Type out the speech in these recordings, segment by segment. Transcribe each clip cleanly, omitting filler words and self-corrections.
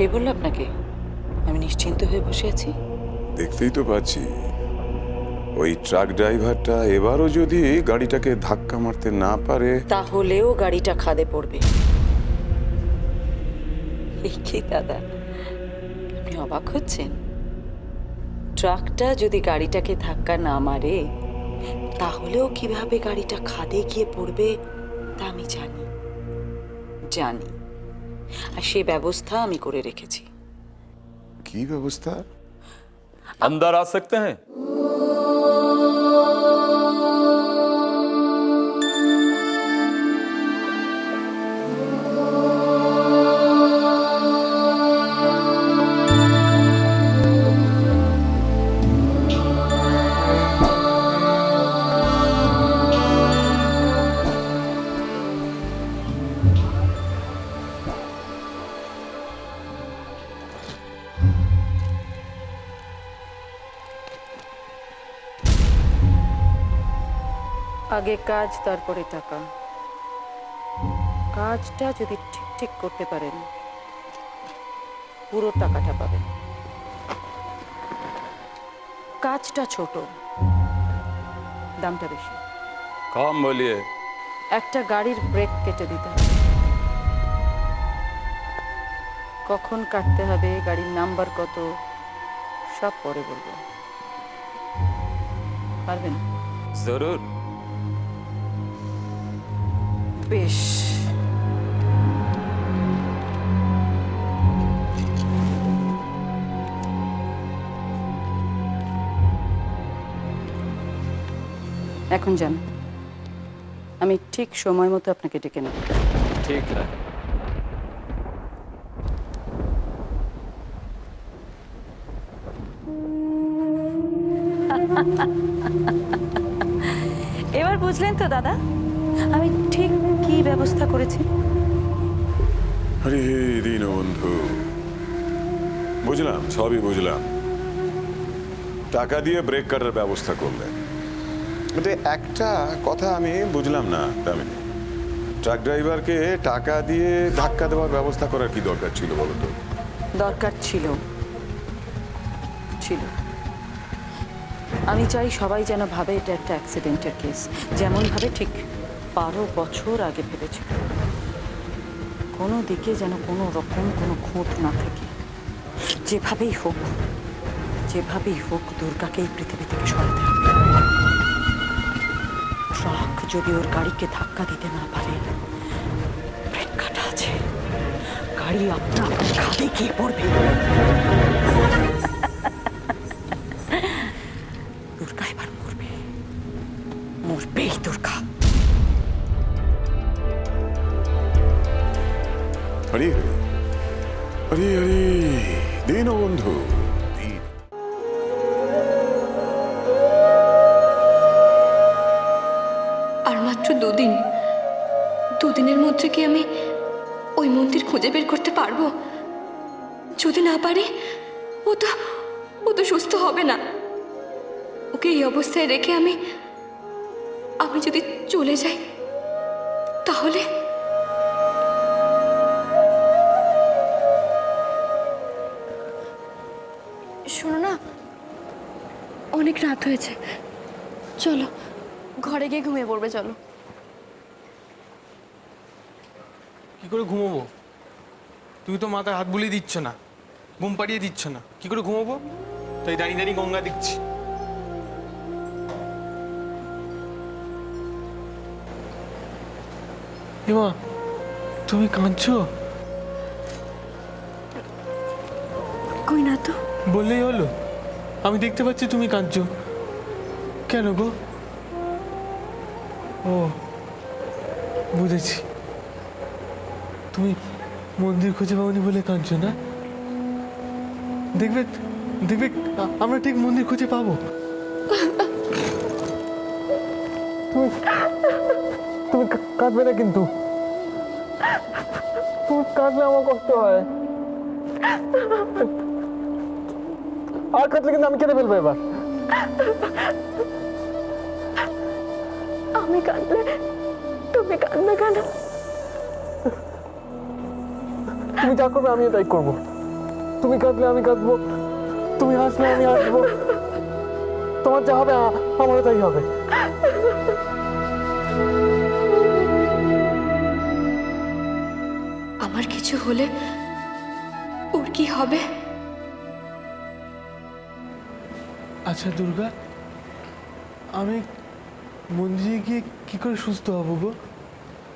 কে বলল আপনাকে আমি নিশ্চিন্ত হয়ে বসে আছি? দেখতেই তো পাচ্ছি ওই ট্রাক ড্রাইভারটা এবারও যদি গাড়িটাকে ধাক্কা মারতে না পারে। তাহলেও গাড়িটা খাদে পড়বে। এই কি দাদা, আপনি অবাক হচ্ছেন? ট্রাকটা যদি গাড়িটাকে ধাক্কা না মারে তাহলেও কিভাবে গাড়িটা খাদে গিয়ে পড়বে তা আমি জানি। আর সে ব্যবস্থা আমি করে রেখেছি। কি ব্যবস্থা? अंदर आ सकते हैं? আগে কাজ তারপরে টাকা। কাজটা যদি ঠিক করতে পারেন পুরো টাকাটা পাবেন। কাজটা ছোট, দামটা বেশি। काम बोलिए। একটা গাড়ির ব্রেক কেটে দিতে হবে। কখন কাটতে হবে, গাড়ির নাম্বার কত, সব পরে বলবো। পারবেন? जरूर। বেশ, এখন যান, আমি ঠিক সময় মতো আপনাকে ডেকে নেব। ठीक है। এবার বুঝলেন তো দাদা আমি ঠিক কি ব্যবস্থা করেছি? আরে দীনবন্ধু, বুঝলাম, সবই বুঝলাম। টাকা দিয়ে ব্রেক কাটার ব্যবস্থা করলেন, কিন্তু একটা কথা আমি বুঝলাম না দামিনী। ট্রাক ড্রাইভারকে টাকা দিয়ে ধাক্কা দেওয়ার ব্যবস্থা করার কি দরকার ছিল বলো তো? দরকার ছিল। আমি চাই সবাই যেন ভাবে এটা একটা অ্যাক্সিডেন্টের কেস, যেমন ভাবে ঠিক 12 বছর আগে ভেবেছিল। কোনো দিকে যেন কোনো রকম কোনো খুঁত না থাকে। যেভাবেই হোক দুর্গাকে এই পৃথিবী থেকে সরাতে হবে। ট্রাক যদি ওর গাড়িকে ধাক্কা দিতে না পারে, ব্রেক কাটা আছে, গাড়ি আপনা আপনি খাদে গিয়ে পড়বে। দুর্গা এবার মরবেই দুর্গা। আরে আরে আরে দীনবন্ধু, আর মাত্র দুদিনের মধ্যে কি আমি ওই মন্দির খুঁজে বের করতে পারবো? যদি না পারি ও তো সুস্থ হবে না। ওকে এই অবস্থায় রেখে আমি যদি চলে যাই তাহলে? শোনো না, অনেক রাত হয়েছে, চলো ঘরে গিয়ে ঘুমিয়ে পড়বে। চলো। কি করে ঘুমোবো? তুমি তো মাথায় হাত বুলিয়ে দিচ্ছ না, ঘুম পাড়িয়ে দিচ্ছ না, কি করে ঘুমোবো? তাই দাঁড়িয়ে গঙ্গা দেখছি। এমা, তুমি কাঁদছো? কই না তো। বললেই হলো, আমি দেখতে পাচ্ছি তুমি কাঁদছো। কেন গো? ও বুঝেছি, তুমি মন্দির খুঁজে পাওনি বলে কাঁদছো না? দেখবে আমরা ঠিক মন্দির খুঁজে পাবো। তুমি কাঁদবে না কিন্তু, তুমি কাঁদলে আমার কষ্ট হয়। আর কাঁদলে কিন্তু আমি কেঁদে ফেলবো এবার। আমি কাঁদলে তুমি কাঁদবে কেন? তুমি যা করবে আমিও তাই করবো। তুমি কাঁদলে আমি কাঁদবো, তুমি হাসলে আমি হাসবো, তোমার যা হবে আমারও তাই হবে। আমার কিছু হলে ওর কি হবে? আচ্ছা দুর্গা, আমি মন্দিরে গিয়ে কি করে সুস্থ হবো গো?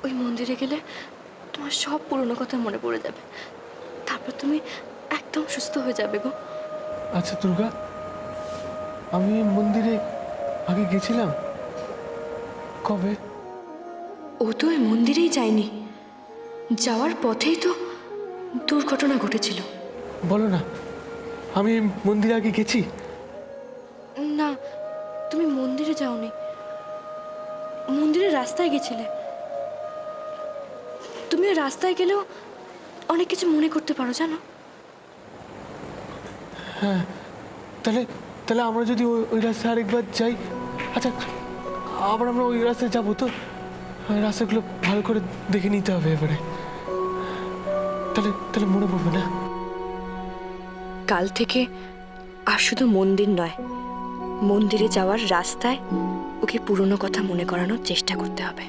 ওই মন্দিরে গেলে তোমার সব পুরনো কথা মনে পড়ে যাবে, তারপর তুমি একদম সুস্থ হয়ে যাবে গো। আচ্ছা দুর্গা, আমি মন্দিরে আগে গেছিলাম কবে? ও তো ওই মন্দিরেই যায়নি, যাওয়ার পথেই তো দুর্ঘটনা ঘটেছিল। বলো না, আমি মন্দিরে আগে গেছি? না, তুমি মন্দিরে যাওনি, মন্দিরের রাস্তায় গেছিলে। তুমি ওই রাস্তায় গেলেও অনেক কিছু মনে করতে পারো, জানো? হ্যাঁ, তাহলে তাহলে আমরা যদি ওই রাস্তায় আরেকবার যাই। আচ্ছা, আবার আমরা ওই রাস্তায় যাবো তো? রাস্তাগুলো ভালো করে দেখে নিতে হবে এবারে, তাহলে তাহলে মনে পড়বে না। কাল থেকে আর শুধু মন্দির নয়, মন্দিরে যাওয়ার রাস্তায় ওকে পুরনো কথা মনে করানোর চেষ্টা করতে হবে।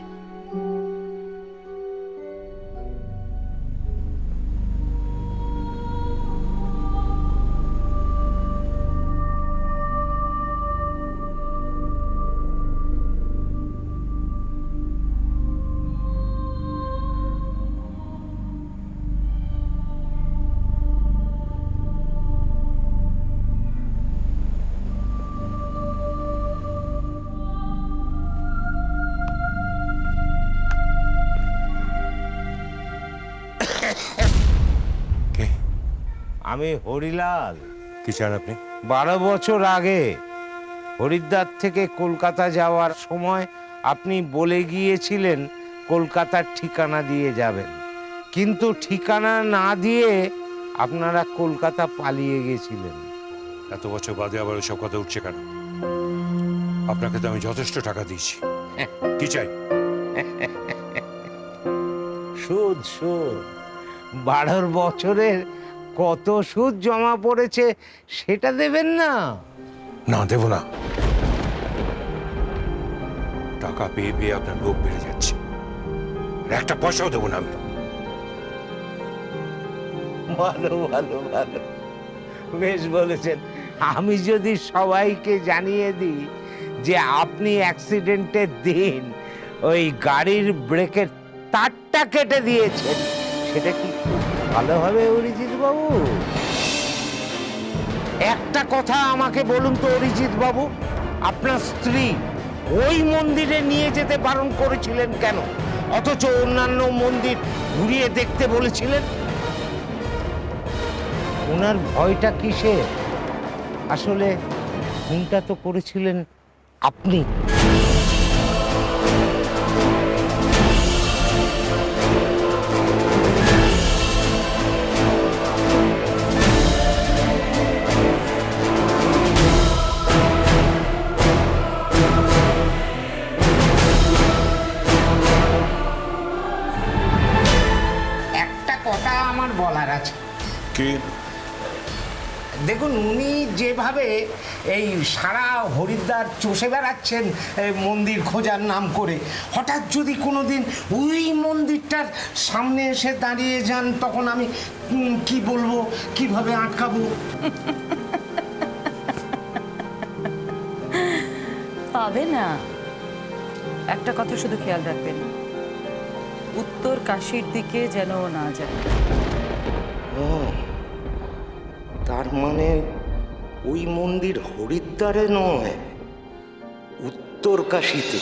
আমি হরিলাল। কি চান আপনি? 12 বছর আগে হরিদ্বার থেকে কলকাতা যাওয়ার সময় আপনি বলে গিয়েছিলেন কলকাতার ঠিকানা দিয়ে যাবেন, কিন্তু ঠিকানা না দিয়ে আপনারা কলকাতা পালিয়ে গেছিলেন। এত বছর বাদে আবার ওসব কথা উঠছে কেন? আপনাকে তো আমি যথেষ্ট টাকা দিয়েছি, কি চাই? সুদ সুদ 12 বছরের কত সুদ জমা পড়েছে সেটা দেবেন না? না, দেব না। টাকা পেয়ে পেয়ে আপনার লোভ বেড়ে যাচ্ছে, আর একটা পয়সাও দেবো না আমি। ভালো ভালো ভালো, বেশ বলেছেন। আমি যদি সবাইকে জানিয়ে দিই যে আপনি অ্যাক্সিডেন্টের দিন ওই গাড়ির ব্রেকের তারটা কেটে দিয়েছেন, সেটা কি ভালো হবে অরিজিৎ বাবু? একটা কথা আমাকে বলুন তো অরিজিৎ বাবু, আপনার স্ত্রী ওই মন্দিরে নিয়ে যেতে বারণ করেছিলেন কেন, অথচ অন্যান্য মন্দির ঘুরিয়ে দেখতে বলেছিলেন? ওনার ভয়টা কিসের? আসলে ফোনটা তো করেছিলেন আপনি। একটা কথা আমার বলার আছে। কি? দেখুন, উনি যেভাবে এই সারা হরিদ্বার চষে বেড়াচ্ছেন মন্দির খোঁজার নাম করে, হঠাৎ যদি কোনোদিন ওই মন্দিরটার সামনে এসে দাঁড়িয়ে যান, তখন আমি কি বলবো, কিভাবে আটকাবো? পাবে না। একটা কথা শুধু খেয়াল রাখবেন, উত্তর কাশীর দিকে যেন ও না যায়। ও, তার মানে ওই মন্দির হরিদ্বারে নয়, উত্তর কাশীতে।